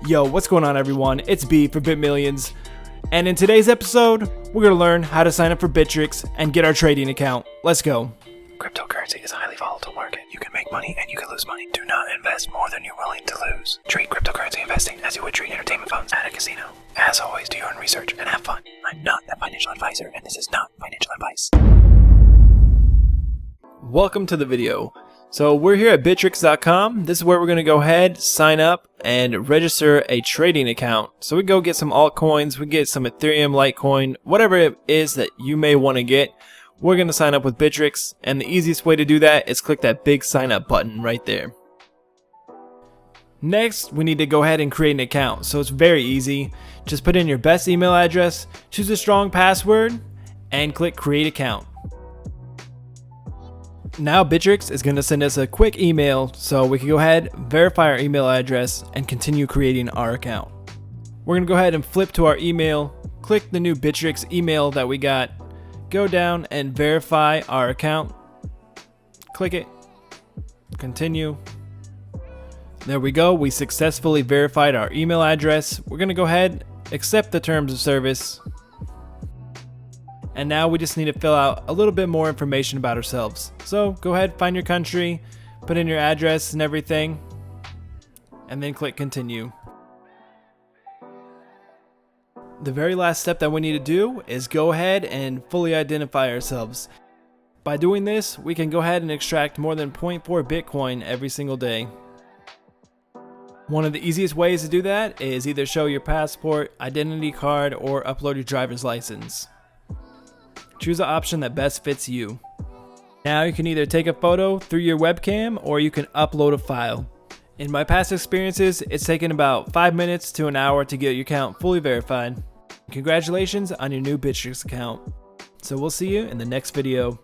Yo, what's going on everyone? It's B for BitMillions, and in today's episode, we're going to learn how to sign up for Bittrex and get our trading account. Let's go. Cryptocurrency is a highly volatile market. You can make money and you can lose money. Do not invest more than you're willing to lose. Treat cryptocurrency investing as you would treat entertainment funds at a casino. As always, do your own research and have fun. I'm not a financial advisor, and this is not financial advice. Welcome to the video. So we're here at Bittrex.com. This is where we're going to go ahead, sign up, and register a trading account. So we go get some altcoins, we get some Ethereum, Litecoin, whatever it is that you may want to get. We're going to sign up with Bittrex, and the easiest way to do that is click that big sign up button right there. Next, we need to go ahead and create an account. So it's very easy. Just put in your best email address, choose a strong password, and click create account. Now Bittrex is going to send us a quick email so we can go ahead, verify our email address, and continue creating our account. We're going to go ahead and flip to our email, click the new Bittrex email that we got, go down and verify our account, click it, continue. There we go, we successfully verified our email address. We're going to go ahead, accept the terms of service. And now we just need to fill out a little bit more information about ourselves. So go ahead, find your country, put in your address and everything, and then click continue. The very last step that we need to do is go ahead and fully identify ourselves. By doing this, we can go ahead and extract more than 0.4 Bitcoin every single day. One of the easiest ways to do that is either show your passport, identity card, or upload your driver's license. Choose the option that best fits you. Now you can either take a photo through your webcam or you can upload a file. In my past experiences, it's taken about 5 minutes to an hour to get your account fully verified. Congratulations on your new Bittrex account. So we'll see you in the next video.